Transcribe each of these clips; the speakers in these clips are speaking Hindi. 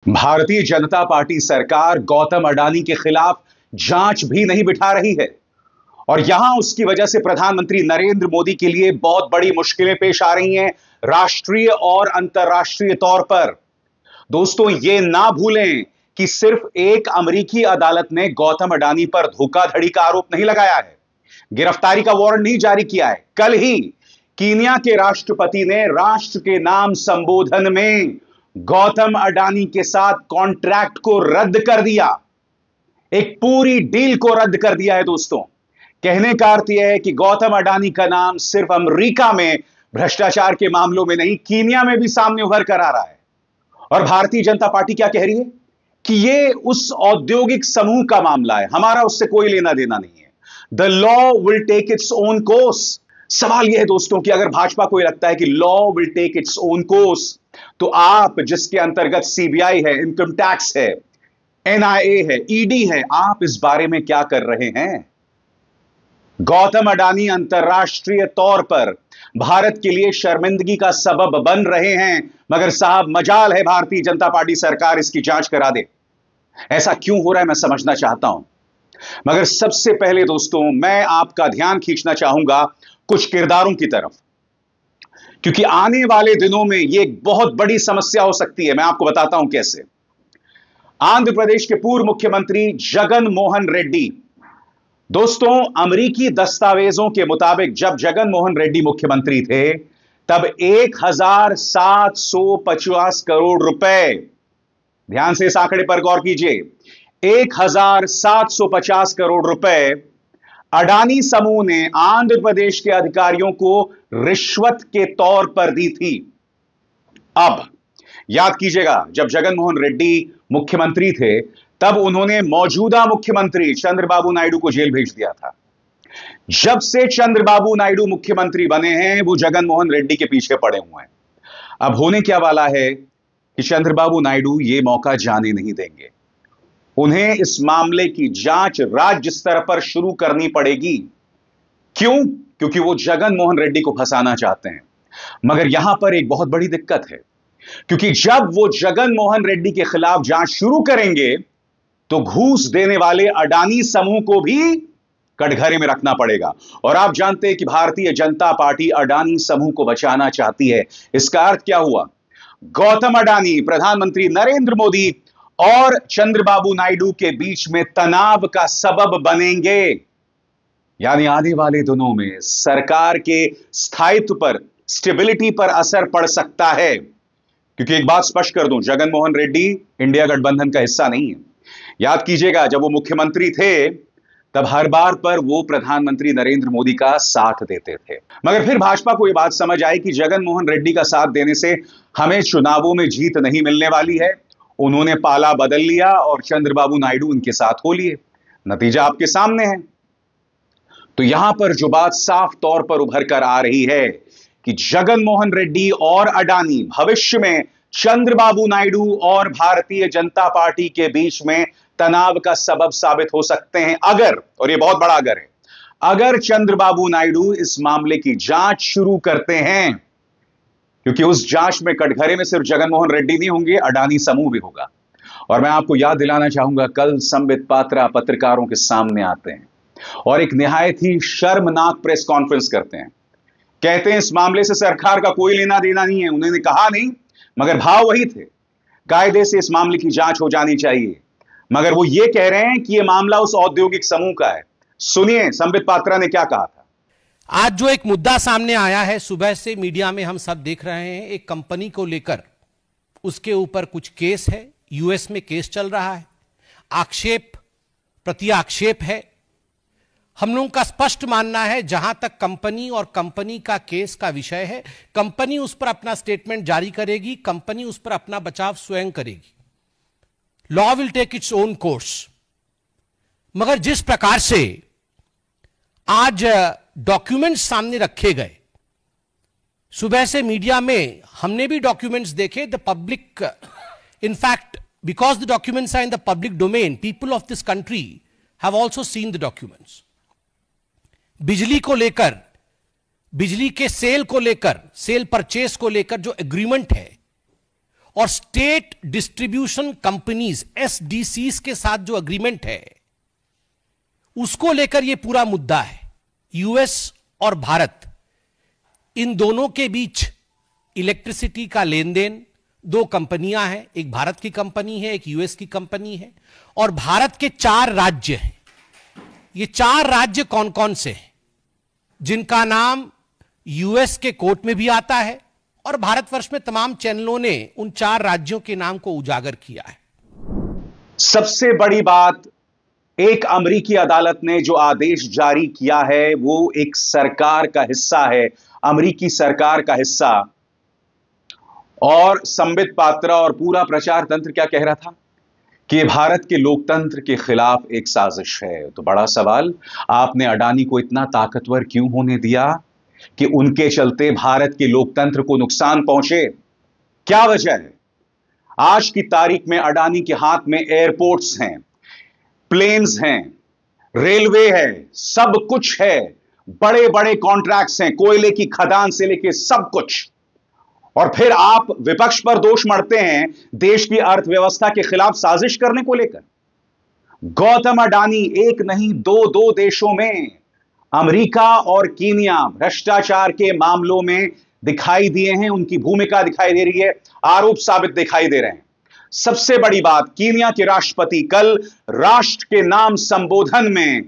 भारतीय जनता पार्टी सरकार गौतम अडानी के खिलाफ जांच भी नहीं बिठा रही है और यहां उसकी वजह से प्रधानमंत्री नरेंद्र मोदी के लिए बहुत बड़ी मुश्किलें पेश आ रही हैं, राष्ट्रीय और अंतर्राष्ट्रीय तौर पर। दोस्तों, ये ना भूलें कि सिर्फ एक अमेरिकी अदालत ने गौतम अडानी पर धोखाधड़ी का आरोप नहीं लगाया है, गिरफ्तारी का वारंट नहीं जारी किया है। कल ही कीनिया के राष्ट्रपति ने राष्ट्र के नाम संबोधन में गौतम अडानी के साथ कॉन्ट्रैक्ट को रद्द कर दिया, एक पूरी डील को रद्द कर दिया है। दोस्तों, कहने का अर्थ यह है कि गौतम अडानी का नाम सिर्फ अमेरिका में भ्रष्टाचार के मामलों में नहीं, कीनिया में भी सामने उभर कर आ रहा है। और भारतीय जनता पार्टी क्या कह रही है कि यह उस औद्योगिक समूह का मामला है, हमारा उससे कोई लेना देना नहीं है। The law will take its own course. सवाल यह है दोस्तों कि अगर भाजपा को यह लगता है कि law will take its own course, तो आप जिसके अंतर्गत सीबीआई है, इनकम टैक्स है, एनआईए है, ईडी है, आप इस बारे में क्या कर रहे हैं? गौतम अडानी अंतर्राष्ट्रीय तौर पर भारत के लिए शर्मिंदगी का सबब बन रहे हैं, मगर साहब मजाल है भारतीय जनता पार्टी सरकार इसकी जांच करा दे। ऐसा क्यों हो रहा है मैं समझना चाहता हूं, मगर सबसे पहले दोस्तों मैं आपका ध्यान खींचना चाहूंगा कुछ किरदारों की तरफ, क्योंकि आने वाले दिनों में यह एक बहुत बड़ी समस्या हो सकती है। मैं आपको बताता हूं कैसे। आंध्र प्रदेश के पूर्व मुख्यमंत्री जगन मोहन रेड्डी, दोस्तों अमेरिकी दस्तावेजों के मुताबिक जब जगन मोहन रेड्डी मुख्यमंत्री थे तब 1750 करोड़ रुपए, ध्यान से इस आंकड़े पर गौर कीजिए, 1750 करोड़ रुपए अडानी समूह ने आंध्र प्रदेश के अधिकारियों को रिश्वत के तौर पर दी थी। अब याद कीजिएगा, जब जगन मोहन रेड्डी मुख्यमंत्री थे तब उन्होंने मौजूदा मुख्यमंत्री चंद्रबाबू नायडू को जेल भेज दिया था। जब से चंद्रबाबू नायडू मुख्यमंत्री बने हैं वो जगन मोहन रेड्डी के पीछे पड़े हुए हैं। अब होने क्या वाला है कि चंद्रबाबू नायडू ये मौका जाने नहीं देंगे। उन्हें इस मामले की जांच राज्य स्तर पर शुरू करनी पड़ेगी। क्यों? क्योंकि वो जगन मोहन रेड्डी को फंसाना चाहते हैं। मगर यहां पर एक बहुत बड़ी दिक्कत है, क्योंकि जब वो जगन मोहन रेड्डी के खिलाफ जांच शुरू करेंगे तो घूस देने वाले अडानी समूह को भी कटघरे में रखना पड़ेगा। और आप जानते हैं कि भारतीय जनता पार्टी अडानी समूह को बचाना चाहती है। इसका अर्थ क्या हुआ? गौतम अडानी, प्रधानमंत्री नरेंद्र मोदी और चंद्रबाबू नायडू के बीच में तनाव का सबब बनेंगे। यानी आने वाले दिनों में सरकार के स्थायित्व पर, स्टेबिलिटी पर असर पड़ सकता है। क्योंकि एक बात स्पष्ट कर दूं, जगन मोहन रेड्डी इंडिया गठबंधन का हिस्सा नहीं है। याद कीजिएगा, जब वो मुख्यमंत्री थे तब हर बार पर वो प्रधानमंत्री नरेंद्र मोदी का साथ देते थे। मगर फिर भाजपा को यह बात समझ आई कि जगन मोहन रेड्डी का साथ देने से हमें चुनावों में जीत नहीं मिलने वाली है। उन्होंने पाला बदल लिया और चंद्रबाबू नायडू उनके साथ हो लिए। नतीजा आपके सामने है। तो यहां पर जो बात साफ तौर पर उभर कर आ रही है कि जगन मोहन रेड्डी और अडानी भविष्य में चंद्रबाबू नायडू और भारतीय जनता पार्टी के बीच में तनाव का सबब साबित हो सकते हैं अगर, और यह बहुत बड़ा अगर है, अगर चंद्रबाबू नायडू इस मामले की जांच शुरू करते हैं। क्योंकि उस जांच में कटघरे में सिर्फ जगन मोहन रेड्डी नहीं होंगे, अडानी समूह भी होगा। और मैं आपको याद दिलाना चाहूंगा, कल संबित पात्रा पत्रकारों के सामने आते हैं और एक निहायत ही शर्मनाक प्रेस कॉन्फ्रेंस करते हैं। कहते हैं इस मामले से सरकार का कोई लेना देना नहीं है। उन्होंने कहा नहीं, मगर भाव वही थे, कायदे से इस मामले की जांच हो जानी चाहिए। मगर वो ये कह रहे हैं कि यह मामला उस औद्योगिक समूह का है। सुनिए संबित पात्रा ने क्या कहा था। आज जो एक मुद्दा सामने आया है, सुबह से मीडिया में हम सब देख रहे हैं, एक कंपनी को लेकर उसके ऊपर कुछ केस है, यूएस में केस चल रहा है, आक्षेप प्रति आक्षेप है। हम लोगों का स्पष्ट मानना है, जहां तक कंपनी और कंपनी का केस का विषय है, कंपनी उस पर अपना स्टेटमेंट जारी करेगी, कंपनी उस पर अपना बचाव स्वयं करेगी। Law will take its own course. मगर जिस प्रकार से आज डॉक्यूमेंट्स सामने रखे गए, सुबह से मीडिया में हमने भी डॉक्यूमेंट्स देखे। The public, in fact because the documents are in the public domain, people of this country have also seen the documents. बिजली को लेकर, बिजली के सेल को लेकर, सेल परचेस को लेकर जो एग्रीमेंट है, और स्टेट डिस्ट्रीब्यूशन कंपनीज एसडीसीज के साथ जो अग्रीमेंट है उसको लेकर यह पूरा मुद्दा है। यूएस और भारत, इन दोनों के बीच इलेक्ट्रिसिटी का लेन देन, दो कंपनियां हैं, एक भारत की कंपनी है, एक यूएस की कंपनी है, और भारत के 4 राज्य हैं। ये 4 राज्य कौन कौन से हैं, जिनका नाम यूएस के कोर्ट में भी आता है और भारतवर्ष में तमाम चैनलों ने उन 4 राज्यों के नाम को उजागर किया है। सबसे बड़ी बात, एक अमेरिकी अदालत ने जो आदेश जारी किया है वो एक सरकार का हिस्सा है, अमेरिकी सरकार का हिस्सा। और संबित पात्रा और पूरा प्रचार तंत्र क्या कह रहा था कि भारत के लोकतंत्र के खिलाफ एक साजिश है। तो बड़ा सवाल, आपने अडानी को इतना ताकतवर क्यों होने दिया कि उनके चलते भारत के लोकतंत्र को नुकसान पहुंचे? क्या वजह है? आज की तारीख में अडानी के हाथ में एयरपोर्ट्स हैं, प्लेन्स हैं, रेलवे है, सब कुछ है, बड़े बड़े कॉन्ट्रैक्ट्स हैं, कोयले की खदान से लेके सब कुछ। और फिर आप विपक्ष पर दोष मढ़ते हैं देश की अर्थव्यवस्था के खिलाफ साजिश करने को लेकर। गौतम अडानी एक नहीं दो देशों में, अमेरिका और कीनिया, भ्रष्टाचार के मामलों में दिखाई दिए हैं, उनकी भूमिका दिखाई दे रही है, आरोप साबित दिखाई दे रहे हैं। सबसे बड़ी बात, कीनिया के राष्ट्रपति कल राष्ट्र के नाम संबोधन में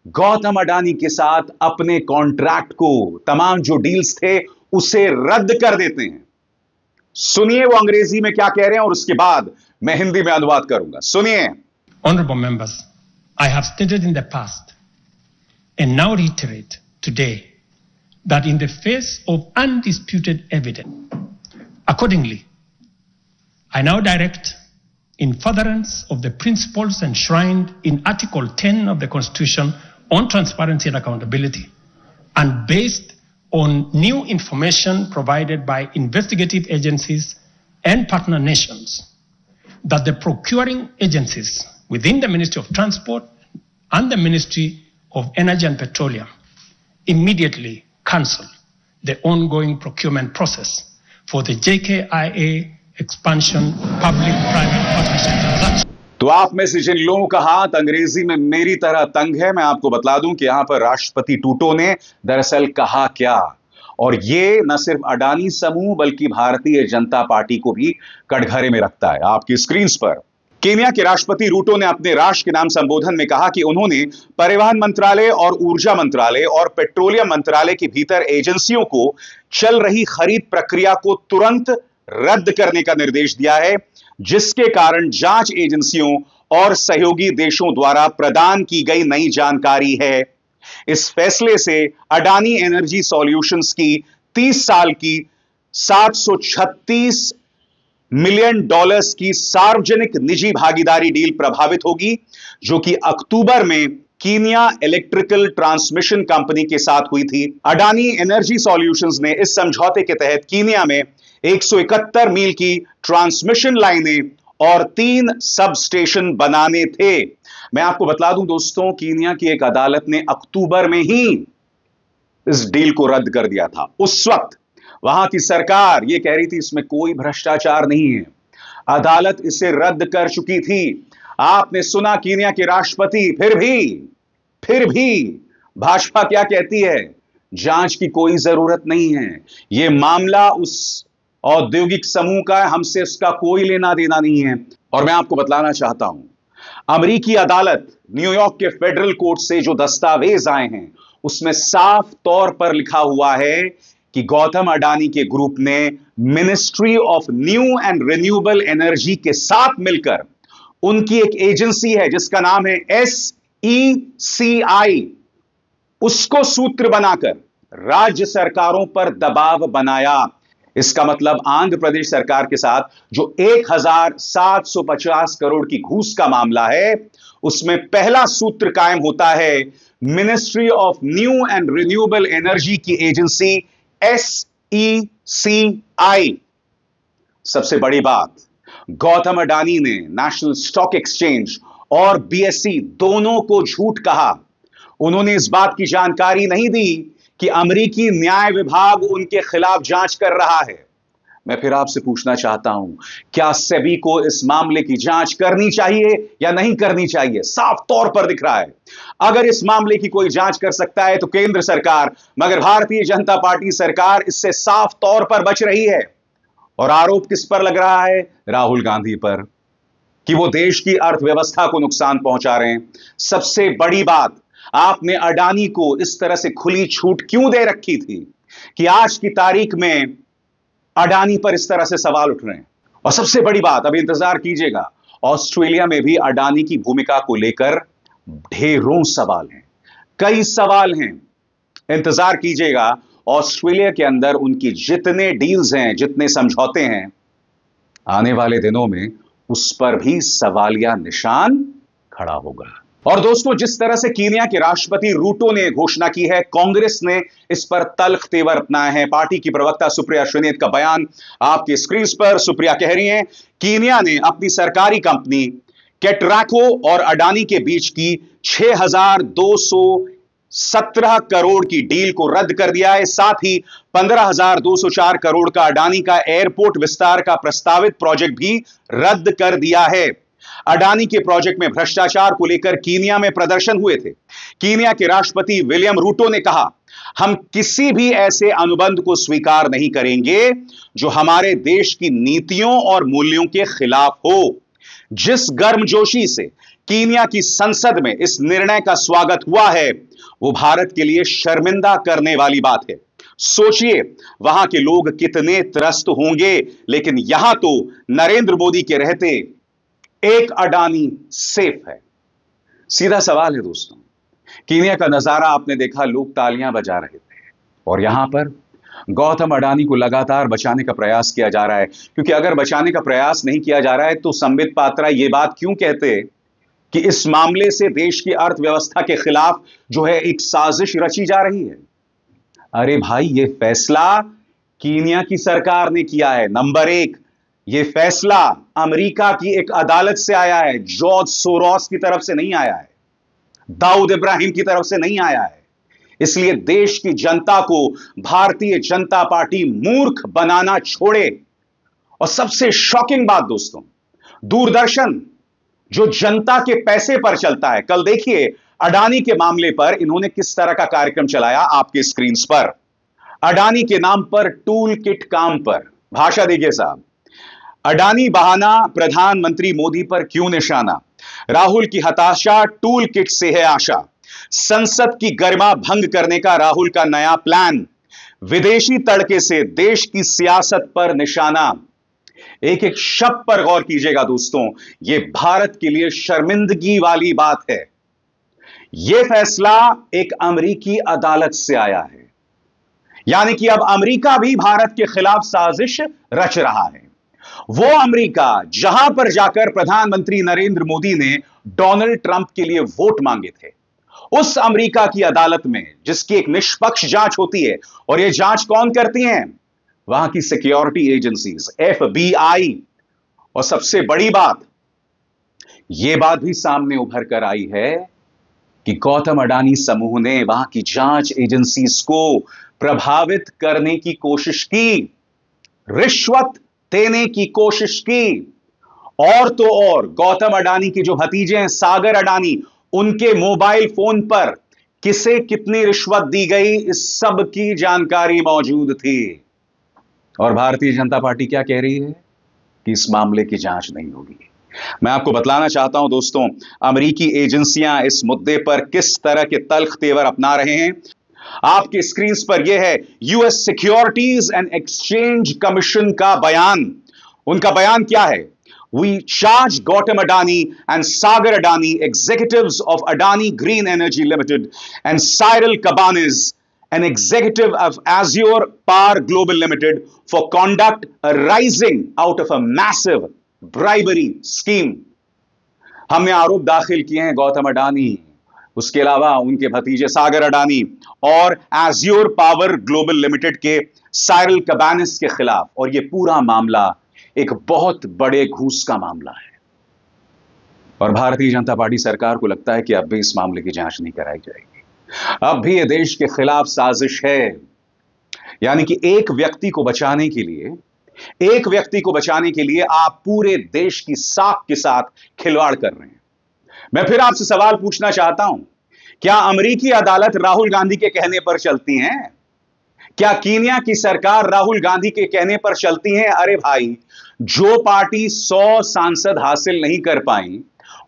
गौतम अडानी के साथ अपने कॉन्ट्रैक्ट को, तमाम जो डील्स थे उसे रद्द कर देते हैं। सुनिए वो अंग्रेजी में क्या कह रहे हैं और उसके बाद मैं हिंदी में अनुवाद करूंगा। सुनिए। Honorable members, I have stated in the past and now reiterate today that in the face of undisputed evidence, accordingly, I now direct, in furtherance of the principles enshrined in Article 10 of the Constitution on transparency and accountability, and based on new information provided by investigative agencies and partner nations, that the procuring agencies within the Ministry of Transport and the Ministry of Energy and Petroleum immediately cancel the ongoing procurement process for the JKIA expansion public-private partnership transaction. तो आप में से जिन लोगों का हाथ अंग्रेजी में मेरी तरह तंग है, मैं आपको बता दूं कि यहां पर राष्ट्रपति टूटो ने दरअसल कहा क्या। और ये न सिर्फ अडानी समूह बल्कि भारतीय जनता पार्टी को भी कटघरे में रखता है। आपकी स्क्रीन पर केन्या के राष्ट्रपति रूटो ने अपने राष्ट्र के नाम संबोधन में कहा कि उन्होंने परिवहन मंत्रालय और ऊर्जा मंत्रालय और पेट्रोलियम मंत्रालय के भीतर एजेंसियों को चल रही खरीद प्रक्रिया को तुरंत रद्द करने का निर्देश दिया है, जिसके कारण जांच एजेंसियों और सहयोगी देशों द्वारा प्रदान की गई नई जानकारी है। इस फैसले से अडानी एनर्जी सॉल्यूशंस की 30 साल की $736 मिलियन की सार्वजनिक निजी भागीदारी डील प्रभावित होगी, जो कि अक्टूबर में कीनिया इलेक्ट्रिकल ट्रांसमिशन कंपनी के साथ हुई थी। अडानी एनर्जी सॉल्यूशंस ने इस समझौते के तहत कीनिया में 171 मील की ट्रांसमिशन लाइनें और 3 सब स्टेशन बनाने थे। मैं आपको बता दूं दोस्तों, कीनिया की एक अदालत ने अक्टूबर में ही इस डील को रद्द कर दिया था। उस वक्त वहां की सरकार यह कह रही थी इसमें कोई भ्रष्टाचार नहीं है, अदालत इसे रद्द कर चुकी थी। आपने सुना कीनिया के राष्ट्रपति, फिर भी भाजपा क्या कहती है, जांच की कोई जरूरत नहीं है, यह मामला उस औद्योगिक समूह का है, हमसे उसका कोई लेना देना नहीं है। और मैं आपको बतलाना चाहता हूं, अमेरिकी अदालत न्यूयॉर्क के फेडरल कोर्ट से जो दस्तावेज आए हैं उसमें साफ तौर पर लिखा हुआ है कि गौतम अडानी के ग्रुप ने ministry of new and renewable energy के साथ मिलकर, उनकी एक एजेंसी है जिसका नाम है SECI, उसको सूत्र बनाकर राज्य सरकारों पर दबाव बनाया। इसका मतलब आंध्र प्रदेश सरकार के साथ जो 1750 करोड़ की घूस का मामला है, उसमें पहला सूत्र कायम होता है ministry of new and renewable energy की एजेंसी SECI। सबसे बड़ी बात, गौतम अडानी ने नेशनल स्टॉक एक्सचेंज और BSE दोनों को झूठ कहा। उन्होंने इस बात की जानकारी नहीं दी कि अमेरिकी न्याय विभाग उनके खिलाफ जांच कर रहा है। मैं फिर आपसे पूछना चाहता हूं, क्या सेबी को इस मामले की जांच करनी चाहिए या नहीं करनी चाहिए? साफ तौर पर दिख रहा है, अगर इस मामले की कोई जांच कर सकता है तो केंद्र सरकार, मगर भारतीय जनता पार्टी सरकार इससे साफ तौर पर बच रही है। और आरोप किस पर लग रहा है? राहुल गांधी पर, कि वो देश की अर्थव्यवस्था को नुकसान पहुंचा रहे हैं। सबसे बड़ी बात, आपने अडानी को इस तरह से खुली छूट क्यों दे रखी थी कि आज की तारीख में अडानी पर इस तरह से सवाल उठ रहे हैं? और सबसे बड़ी बात, अभी इंतजार कीजिएगा, ऑस्ट्रेलिया में भी अडानी की भूमिका को लेकर ढेरों सवाल हैं, कई सवाल हैं। इंतजार कीजिएगा, ऑस्ट्रेलिया के अंदर उनकी जितने डील्स हैं, जितने समझौते हैं, आने वाले दिनों में उस पर भी सवालिया निशान खड़ा होगा। और दोस्तों, जिस तरह से कीनिया के राष्ट्रपति रूटो ने घोषणा की है, कांग्रेस ने इस पर तल्ख तेवर अपनाए हैं। पार्टी की प्रवक्ता सुप्रिया श्रीनेत का बयान आपकी स्क्रीन पर। सुप्रिया कह रही हैं, कीनिया ने अपनी सरकारी कंपनी केट्राको और अडानी के बीच की 6,217 करोड़ की डील को रद्द कर दिया है। साथ ही 15,204 करोड़ का अडानी का एयरपोर्ट विस्तार का प्रस्तावित प्रोजेक्ट भी रद्द कर दिया है। अडानी के प्रोजेक्ट में भ्रष्टाचार को लेकर कीनिया में प्रदर्शन हुए थे। कीनिया के राष्ट्रपति विलियम रूटो ने कहा, हम किसी भी ऐसे अनुबंध को स्वीकार नहीं करेंगे जो हमारे देश की नीतियों और मूल्यों के खिलाफ हो। जिस गर्मजोशी से कीनिया की संसद में इस निर्णय का स्वागत हुआ है, वो भारत के लिए शर्मिंदा करने वाली बात है। सोचिए, वहां के लोग कितने त्रस्त होंगे, लेकिन यहां तो नरेंद्र मोदी के रहते एक अडानी सेफ है। सीधा सवाल है दोस्तों, कीनिया का नजारा आपने देखा, लोग तालियां बजा रहे थे, और यहां पर गौतम अडानी को लगातार बचाने का प्रयास किया जा रहा है। क्योंकि अगर बचाने का प्रयास नहीं किया जा रहा है तो संबित पात्रा यह बात क्यों कहते कि इस मामले से देश की अर्थव्यवस्था के खिलाफ जो है एक साजिश रची जा रही है? अरे भाई, यह फैसला कीनिया की सरकार ने किया है। नंबर एक, यह फैसला अमेरिका की एक अदालत से आया है, जॉर्ज सोरोस की तरफ से नहीं आया है, दाऊद इब्राहिम की तरफ से नहीं आया है। इसलिए देश की जनता को भारतीय जनता पार्टी मूर्ख बनाना छोड़े। और सबसे शॉकिंग बात दोस्तों, दूरदर्शन जो जनता के पैसे पर चलता है, कल देखिए अडानी के मामले पर इन्होंने किस तरह का कार्यक्रम चलाया आपके स्क्रीन पर। अडानी के नाम पर टूल किट काम पर, भाषा देखिए साहब, अडानी बहाना प्रधानमंत्री मोदी पर क्यों निशाना, राहुल की हताशा टूल किट से है आशा, संसद की गरिमा भंग करने का राहुल का नया प्लान, विदेशी तड़के से देश की सियासत पर निशाना। एक एक शब्द पर गौर कीजिएगा दोस्तों, यह भारत के लिए शर्मिंदगी वाली बात है। यह फैसला एक अमेरिकी अदालत से आया है, यानी कि अब अमेरिका भी भारत के खिलाफ साजिश रच रहा है। वो अमेरिका जहां पर जाकर प्रधानमंत्री नरेंद्र मोदी ने डोनाल्ड ट्रंप के लिए वोट मांगे थे, उस अमेरिका की अदालत में जिसकी एक निष्पक्ष जांच होती है, और यह जांच कौन करती हैं? वहां की सिक्योरिटी एजेंसीज, FBI। और सबसे बड़ी बात, यह बात भी सामने उभर कर आई है कि गौतम अडानी समूह ने वहां की जांच एजेंसीज को प्रभावित करने की कोशिश की, रिश्वत देने की कोशिश की। और तो और गौतम अडानी के जो भतीजे हैं सागर अडानी, उनके मोबाइल फोन पर किसे कितनी रिश्वत दी गई, इस सब की जानकारी मौजूद थी। और भारतीय जनता पार्टी क्या कह रही है कि इस मामले की जांच नहीं होगी। मैं आपको बतलाना चाहता हूं दोस्तों, अमेरिकी एजेंसियां इस मुद्दे पर किस तरह के तल्ख तेवर अपना रहे हैं। आपके स्क्रीन पर यह है US securities and exchange commission का बयान। उनका बयान क्या है? We charge Gautam Adani and Sagar Adani, executives of Adani Green Energy Limited, and Cyril Cabanis, an executive of Azure Power Global Limited, for conduct arising out of a massive bribery scheme. हमने आरोप दाखिल किए हैं गौतम अडानी, उसके अलावा उनके भतीजे सागर अडानी और एज्योर पावर ग्लोबल लिमिटेड के साइरल कबानिस के खिलाफ। और यह पूरा मामला एक बहुत बड़े घूस का मामला है, और भारतीय जनता पार्टी सरकार को लगता है कि अब भी इस मामले की जांच नहीं कराई जाएगी। अब भी यह देश के खिलाफ साजिश है, यानी कि एक व्यक्ति को बचाने के लिए एक व्यक्ति को बचाने के लिए आप पूरे देश की साख के साथ खिलवाड़ कर रहे हैं। मैं फिर आपसे सवाल पूछना चाहता हूं, क्या अमेरिकी अदालत राहुल गांधी के कहने पर चलती हैं? क्या कीनिया की सरकार राहुल गांधी के कहने पर चलती है? अरे भाई, जो पार्टी 100 सांसद हासिल नहीं कर पाई,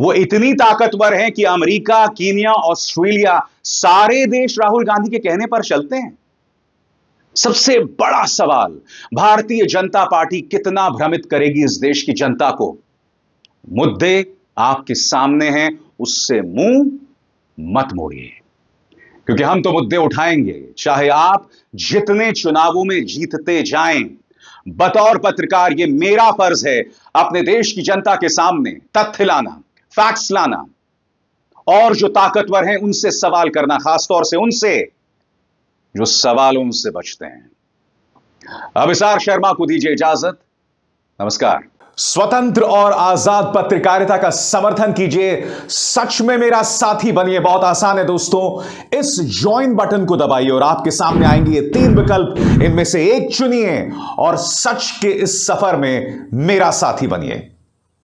वो इतनी ताकतवर है कि अमेरिका, कीनिया, ऑस्ट्रेलिया, सारे देश राहुल गांधी के कहने पर चलते हैं। सबसे बड़ा सवाल, भारतीय जनता पार्टी कितना भ्रमित करेगी इस देश की जनता को? मुद्दे आपके सामने हैं, उससे मुंह मत मोड़िए, क्योंकि हम तो मुद्दे उठाएंगे, चाहे आप जितने चुनावों में जीतते जाएं। बतौर पत्रकार ये मेरा फर्ज है अपने देश की जनता के सामने तथ्य लाना, फैक्ट्स लाना, और जो ताकतवर हैं उनसे सवाल करना, खासतौर से उनसे जो सवालों से बचते हैं। अभिसार शर्मा को दीजिए इजाजत। नमस्कार। स्वतंत्र और आजाद पत्रकारिता का समर्थन कीजिए, सच में मेरा साथी बनिए। बहुत आसान है दोस्तों, इस ज्वाइन बटन को दबाइए और आपके सामने आएंगे ये 3 विकल्प, इनमें से एक चुनिए और सच के इस सफर में मेरा साथी बनिए।